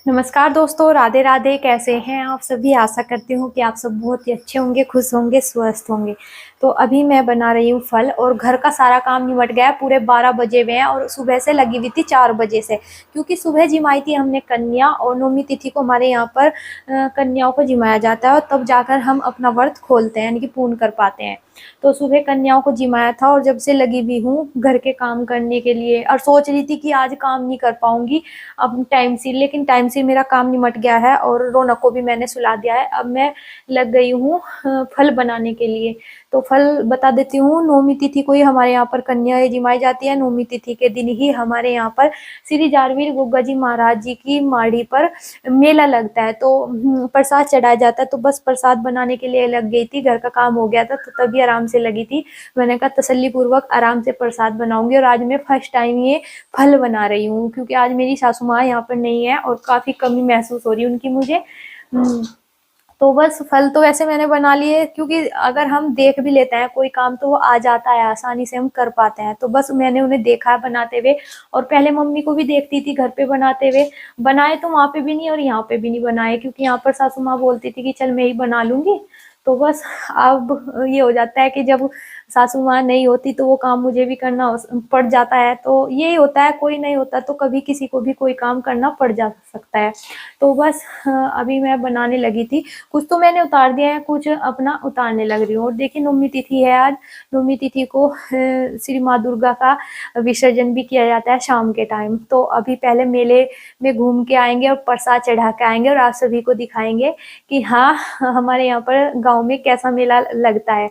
नमस्कार दोस्तों, राधे राधे। कैसे हैं आप सभी? आशा करती हूँ कि आप सब बहुत ही अच्छे होंगे, खुश होंगे, स्वस्थ होंगे। तो अभी मैं बना रही हूँ फल और घर का सारा काम निपट गया है। पूरे 12 बजे हुए हैं और सुबह से लगी हुई थी 4 बजे से, क्योंकि सुबह जिमाई थी हमने कन्या। और नवमी तिथि को हमारे यहाँ पर कन्याओं को जिमाया जाता है और तब जाकर हम अपना व्रत खोलते हैं, यानी कि पूर्ण कर पाते हैं। तो सुबह कन्याओं को जिमाया था और जब से लगी हुई हूँ घर के काम करने के लिए, और सोच रही थी कि आज काम नहीं कर पाऊंगी अब टाइम से, लेकिन टाइम से मेरा काम निमट गया है और रौनक को भी मैंने सुला दिया है। अब मैं लग गई हूँ फल बनाने के लिए। तो फल बता देती हूँ। नवमी तिथि को ही हमारे यहाँ पर कन्या जिमाई जाती है। नवमी तिथि के दिन ही हमारे यहाँ पर श्री जारवीर गुग्गा जी महाराज जी की माड़ी पर मेला लगता है, तो प्रसाद चढ़ाया जाता है। तो बस प्रसाद बनाने के लिए लग गई थी, घर का काम हो गया था तो तभी आराम से लगी थी। मैंने कहा तसल्ली पूर्वक आराम से प्रसाद बनाऊंगी। और आज मैं फर्स्ट टाइम ये फल बना रही हूँ, क्योंकि आज मेरी सासू माँ यहाँ पर नहीं है और काफी कमी महसूस हो रही है उनकी मुझे। तो बस फल तो वैसे मैंने बना लिए, क्योंकि अगर हम देख भी लेते हैं कोई काम तो वो आ जाता है, आसानी से हम कर पाते हैं। तो बस मैंने उन्हें देखा है बनाते हुए, और पहले मम्मी को भी देखती थी घर पे बनाते हुए। बनाए तो वहां पे भी नहीं और यहाँ पे भी नहीं बनाए, क्योंकि यहाँ पर सासू माँ बोलती थी कि चल मैं ही बना लूंगी। तो बस अब ये हो जाता है कि जब सासू माँ नहीं होती तो वो काम मुझे भी करना पड़ जाता है। तो यही होता है, कोई नहीं होता तो कभी किसी को भी कोई काम करना पड़ जा सकता है। तो बस अभी मैं बनाने लगी थी। कुछ तो मैंने उतार दिया है, कुछ अपना उतारने लग रही हूँ। और देखिए नवमी तिथि है आज। नवमी तिथि को श्री माँ दुर्गा का विसर्जन भी किया जाता है शाम के टाइम। तो अभी पहले मेले में घूम के आएंगे और प्रसाद चढ़ा के आएंगे और आप सभी को दिखाएंगे कि हाँ, हमारे यहाँ पर गाँव में कैसा मेला लगता है।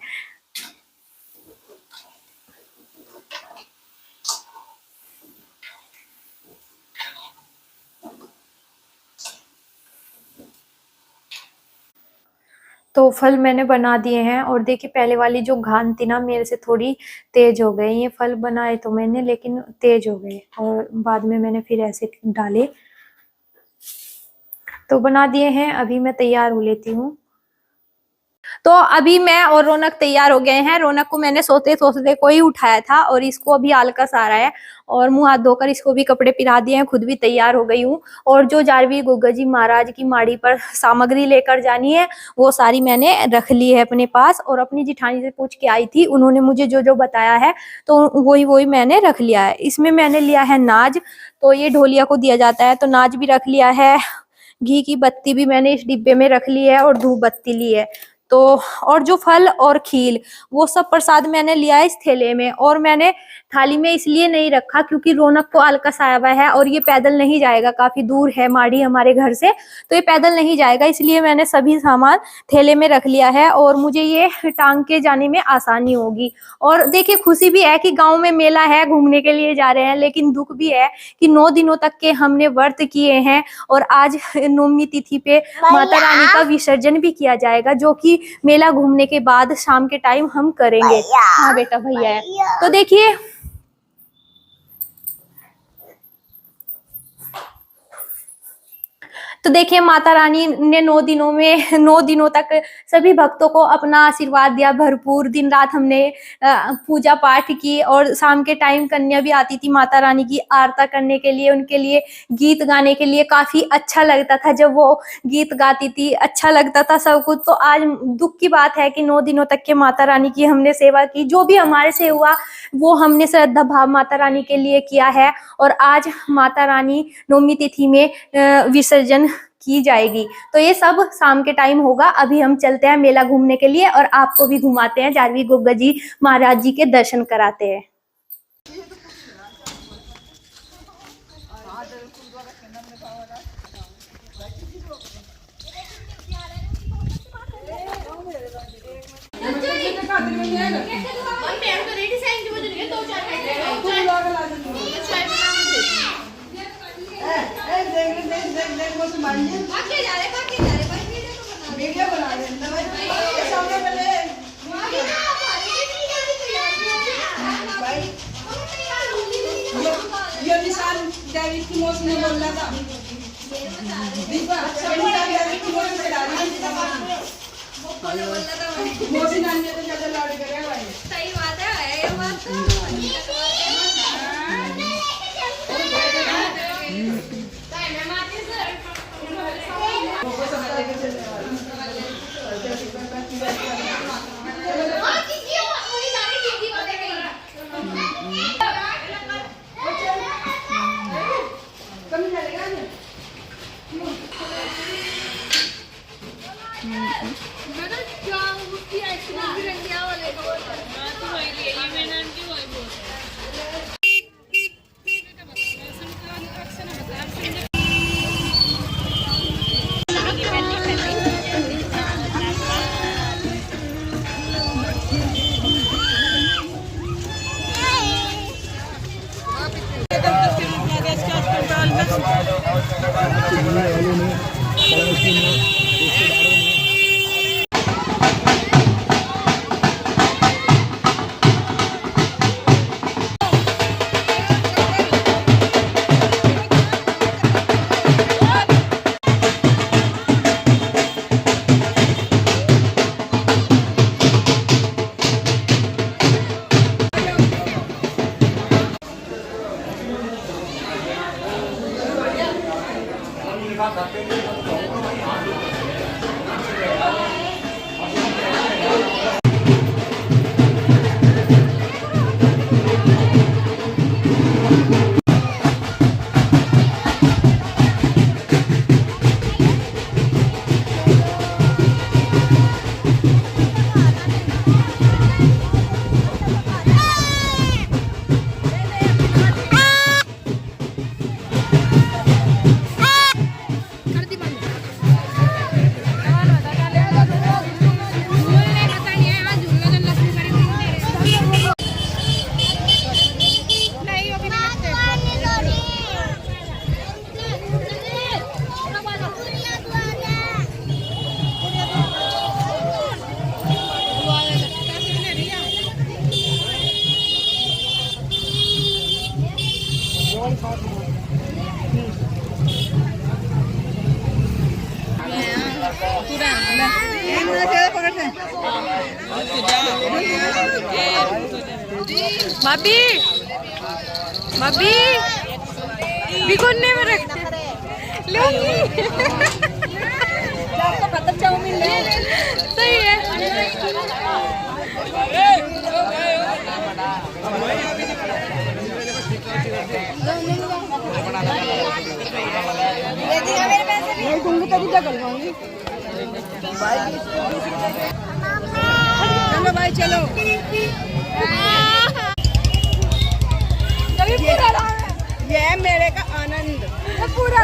तो फल मैंने बना दिए हैं और देखिए पहले वाली जो घान थी ना मेरे से थोड़ी तेज हो गई। ये फल बनाए तो मैंने, लेकिन तेज हो गए और बाद में मैंने फिर ऐसे डाले। तो बना दिए हैं, अभी मैं तैयार हो लेती हूँ। तो अभी मैं और रौनक तैयार हो गए हैं। रौनक को मैंने सोते सोते को ही उठाया था और इसको अभी आलकस आ रहा है, और मुंह हाथ धोकर इसको भी कपड़े पिरा दिए हैं। खुद भी तैयार हो गई हूँ। और जो जारवी गुग्गा जी महाराज की माड़ी पर सामग्री लेकर जानी है वो सारी मैंने रख ली है अपने पास, और अपनी जिठानी से पूछ के आई थी, उन्होंने मुझे जो जो बताया है तो वही वही मैंने रख लिया है। इसमें मैंने लिया है नाज, तो ये ढोलिया को दिया जाता है, तो नाज भी रख लिया है। घी की बत्ती भी मैंने इस डिब्बे में रख ली है और धूप बत्ती ली है। तो और जो फल और खील वो सब प्रसाद मैंने लिया है इस थैले में। और मैंने थाली में इसलिए नहीं रखा क्योंकि रौनक को आलकस आया हुआ है और ये पैदल नहीं जाएगा, काफी दूर है माड़ी हमारे घर से, तो ये पैदल नहीं जाएगा, इसलिए मैंने सभी सामान थैले में रख लिया है और मुझे ये टांग के जाने में आसानी होगी। और देखिए खुशी भी है कि गांव में मेला है, घूमने के लिए जा रहे हैं, लेकिन दुख भी है कि 9 दिनों तक के हमने व्रत किए हैं और आज नवमी तिथि पे माता रानी का विसर्जन भी किया जाएगा, जो कि मेला घूमने के बाद शाम के टाइम हम करेंगे। हाँ बेटा, भैया है। तो देखिए तो देखिए माता रानी ने 9 दिनों तक सभी भक्तों को अपना आशीर्वाद दिया भरपूर। दिन रात हमने पूजा पाठ की और शाम के टाइम कन्या भी आती थी माता रानी की आरती करने के लिए, उनके लिए गीत गाने के लिए। काफी अच्छा लगता था जब वो गीत गाती थी, अच्छा लगता था सब कुछ। तो आज दुख की बात है कि 9 दिनों तक के माता रानी की हमने सेवा की, जो भी हमारे से हुआ वो हमने श्रद्धा भाव माता रानी के लिए किया है। और आज माता रानी नवमी तिथि में विसर्जन की जाएगी। तो ये सब शाम के टाइम होगा। अभी हम चलते हैं मेला घूमने के लिए और आपको भी घुमाते हैं, जारवी गुग्गा जी महाराज जी के दर्शन कराते हैं। ये निशान डेविड की मौत ने बोला था। दीपा डेविड की मौत से डाली मोदी नानी तो ज्यादा लड़ करे भाई। सही बात है ये बात तो। भाभी भाभी भिगोने में रख चाउमीन सही है। चलो भाई चलो। ये है मेरे का आनंद पूरा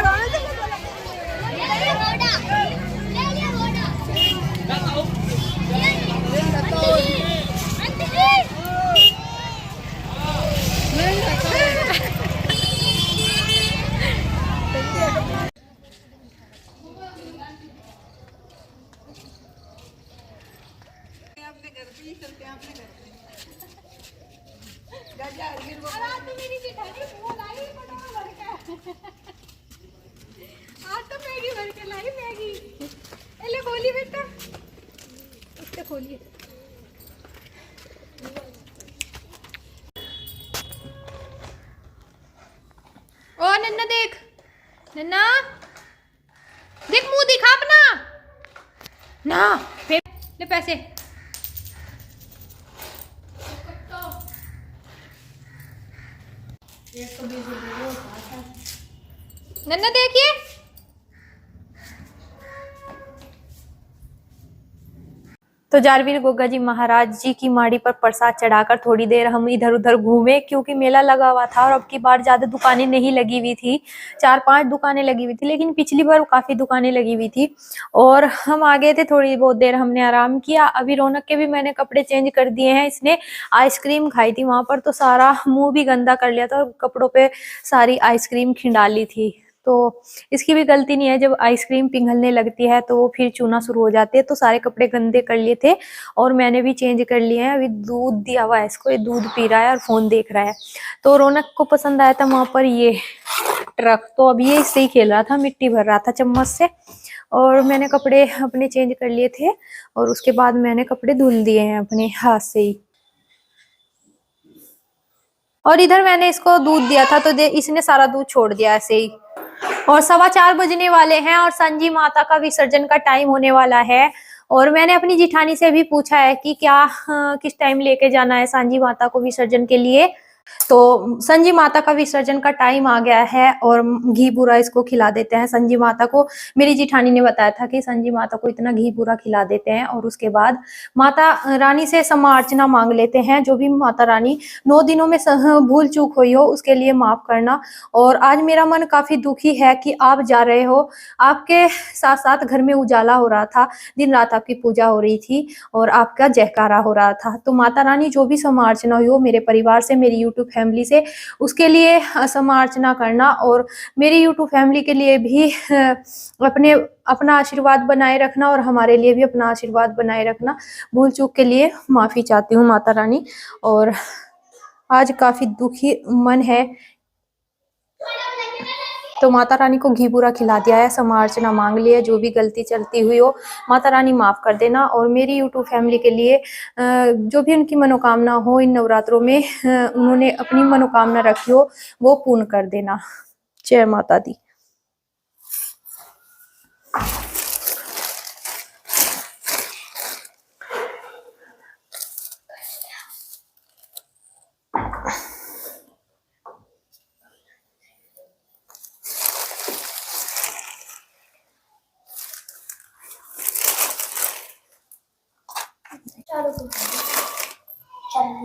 आज तो मैगी भर के लाई मैगी। ले खोली बेटा, उससे खोलिए। ओ नन्ना देख, नन्ना देख मुंह दिखा अपना ना। फिर ले पैसे। नन्ना देखिए, तो जारवीर गोगा जी महाराज जी की माड़ी पर प्रसाद चढ़ाकर थोड़ी देर हम इधर उधर घूमे, क्योंकि मेला लगा हुआ था और अब की बार ज्यादा दुकानें नहीं लगी हुई थी। 4-5 दुकानें लगी हुई थी, लेकिन पिछली बार काफी दुकानें लगी हुई थी। और हम आ गए थे, थोड़ी बहुत देर हमने आराम किया। अभी रौनक के भी मैंने कपड़े चेंज कर दिए हैं। इसने आइसक्रीम खाई थी वहां पर, तो सारा मुंह भी गंदा कर लिया था और कपड़ों पे सारी आइसक्रीम खिंडाली थी। तो इसकी भी गलती नहीं है, जब आइसक्रीम पिघलने लगती है तो वो फिर चूना शुरू हो जाती है। तो सारे कपड़े गंदे कर लिए थे और मैंने भी चेंज कर लिए हैं। अभी दूध दिया हुआ है इसको, ये दूध पी रहा है और फोन देख रहा है। तो रौनक को पसंद आया था वहां पर ये ट्रक, तो अब ये इससे ही खेल रहा था, मिट्टी भर रहा था चम्मच से। और मैंने कपड़े अपने चेंज कर लिए थे और उसके बाद मैंने कपड़े धुल दिए हैं अपने हाथ से ही। और इधर मैंने इसको दूध दिया था, तो इसने सारा दूध छोड़ दिया ऐसे ही। और 4:15 बजने वाले हैं और संजी माता का विसर्जन का टाइम होने वाला है। और मैंने अपनी जिठानी से भी पूछा है कि क्या किस टाइम लेके जाना है संजी माता को विसर्जन के लिए। तो संजी माता का विसर्जन का टाइम आ गया है और घी पूरा इसको खिला देते हैं संजी माता को। मेरी जिठानी ने बताया था कि संजी माता को इतना घी पूरा खिला देते हैं और उसके बाद माता रानी से क्षमा अर्चना मांग लेते हैं। जो भी माता रानी 9 दिनों में भूल चूक हुई हो उसके लिए माफ करना। और आज मेरा मन काफी दुखी है कि आप जा रहे हो, आपके साथ साथ घर में उजाला हो रहा था, दिन रात आपकी पूजा हो रही थी और आपका जयकारा हो रहा था। तो माता रानी जो भी क्षमा अर्चना हुई हो मेरे परिवार से, मेरी यूट्यूब फैमिली से, उसके लिए क्षमा अर्चना करना। और मेरी यूट्यूब फैमिली के लिए भी अपना आशीर्वाद बनाए रखना और हमारे लिए भी अपना आशीर्वाद बनाए रखना। भूल चूक के लिए माफ़ी चाहती हूँ माता रानी। और आज काफ़ी दुखी मन है, तो माता रानी को घी पूरा खिला दिया है, क्षमा अर्चना मांग लिया। जो भी गलती चलती हुई हो माता रानी माफ़ कर देना। और मेरी यूट्यूब फैमिली के लिए जो भी उनकी मनोकामना हो इन नवरात्रों में, उन्होंने अपनी मनोकामना रखी हो वो पूर्ण कर देना। जय माता दी।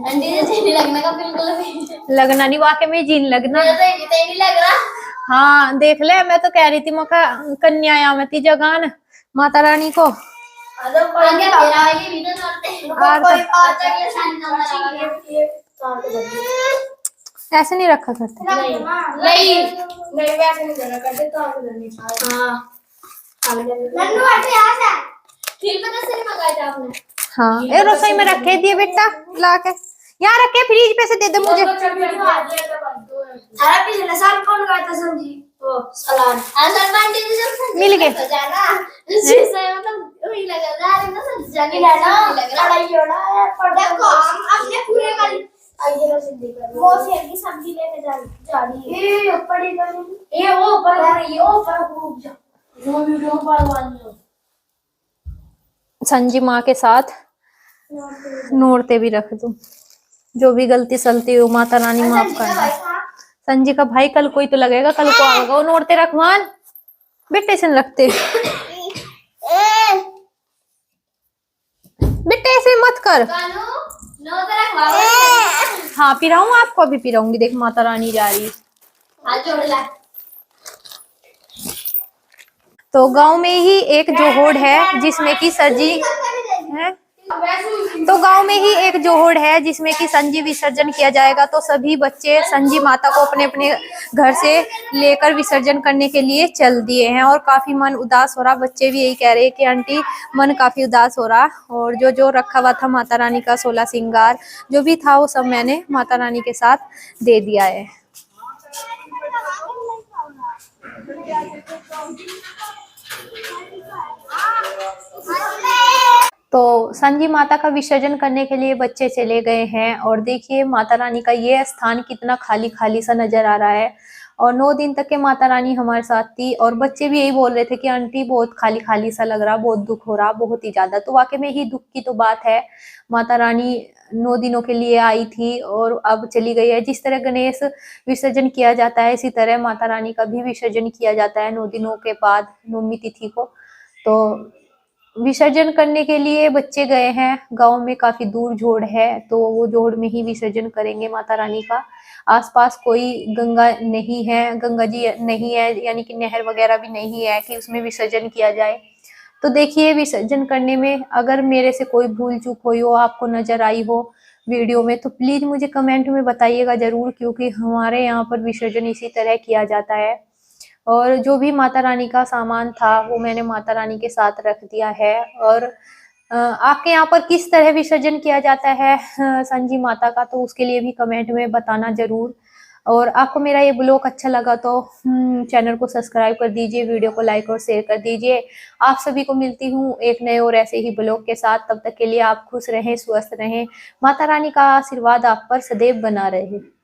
आंटी से नहीं लगने का बिल्कुल भी। लगना नहीं, वाकई में जीन लगना। मेरा तो नहीं लग रहा। हाँ देख ले, मैं तो कह रही थी मौका कन्या यामती जगान माता रानी को। आगे मेरा आगे भी तो करते हैं। कोई और तक शांत ऐसे नहीं रखा करते। नहीं वैसे नहीं करना करते तो आगे करनी। हां नन्नू हटे आ जा। फिर पता से मंगाया था आपने। हाँ ये रसोई में रखे दिए बेटा, ला के यहाँ रखे, फ्रिज पे से दे दे मुझे। अरे पिछले साल कौन गया था संजी? वो सलान सलमान टी जब मिल गए जाना जिससे मतलब वही लगा रहा है ना संजी लग रहा है। देखो हम अपने पूरे कल आइए सिंधी कर वो शेर की सब्जी लेके जा रही है। ये ऊपर ही कर ये वो ऊपर है, ये ऊपर कूद जा जो वीडियो पर वाली संजी माँ के साथ नोरते भी रख दूं। जो भी गलती सलती हो माता रानी माफ करना। संजी का भाई कल कोई तो लगेगा, कल को आएगा वो नोरते रखवान बेटे से रखते। बेटे ऐसे मत कर। हाँ पिराऊं, आपको अभी पिराऊंगी। देख माता रानी जा रही है। तो गांव में ही एक जोहोड़ है जिसमें कि सजी है, तो गांव में ही एक जोहोड़ है जिसमें कि संजी विसर्जन किया जाएगा। तो सभी बच्चे संजी माता को अपने अपने घर से लेकर विसर्जन करने के लिए चल दिए हैं। और काफी मन उदास हो रहा, बच्चे भी यही कह रहे हैं कि आंटी मन काफी उदास हो रहा। और जो जो रखा हुआ था माता रानी का 16 श्रृंगार जो भी था वो सब मैंने माता रानी के साथ दे दिया है। तो संजी माता का विसर्जन करने के लिए बच्चे चले गए हैं। और देखिए माता रानी का ये स्थान कितना खाली खाली सा नजर आ रहा है। और 9 दिन तक के माता रानी हमारे साथ थी और बच्चे भी यही बोल रहे थे कि आंटी बहुत खाली खाली सा लग रहा, बहुत दुख हो रहा, बहुत ही ज्यादा। तो वाकई में ही दुख की तो बात है। माता रानी 9 दिनों के लिए आई थी और अब चली गई है। जिस तरह गणेश विसर्जन किया जाता है इसी तरह माता रानी का भी विसर्जन किया जाता है 9 दिनों के बाद, 9वीं तिथि को। तो विसर्जन करने के लिए बच्चे गए हैं। गांव में काफी दूर जोड़ है तो वो जोड़ में ही विसर्जन करेंगे माता रानी का। आसपास कोई गंगा नहीं है, गंगा जी नहीं है, यानी कि नहर वगैरह भी नहीं है कि उसमें विसर्जन किया जाए। तो देखिए विसर्जन करने में अगर मेरे से कोई भूल चूक हुई हो, आपको नजर आई हो वीडियो में, तो प्लीज मुझे कमेंट में बताइएगा जरूर, क्योंकि हमारे यहाँ पर विसर्जन इसी तरह किया जाता है। और जो भी माता रानी का सामान था वो मैंने माता रानी के साथ रख दिया है। और आपके यहाँ पर किस तरह विसर्जन किया जाता है संजी माता का, तो उसके लिए भी कमेंट में बताना जरूर। और आपको मेरा ये ब्लॉग अच्छा लगा तो चैनल को सब्सक्राइब कर दीजिए, वीडियो को लाइक और शेयर कर दीजिए। आप सभी को मिलती हूँ एक नए और ऐसे ही ब्लॉग के साथ। तब तक के लिए आप खुश रहें, स्वस्थ रहें, माता रानी का आशीर्वाद आप पर सदैव बना रहे।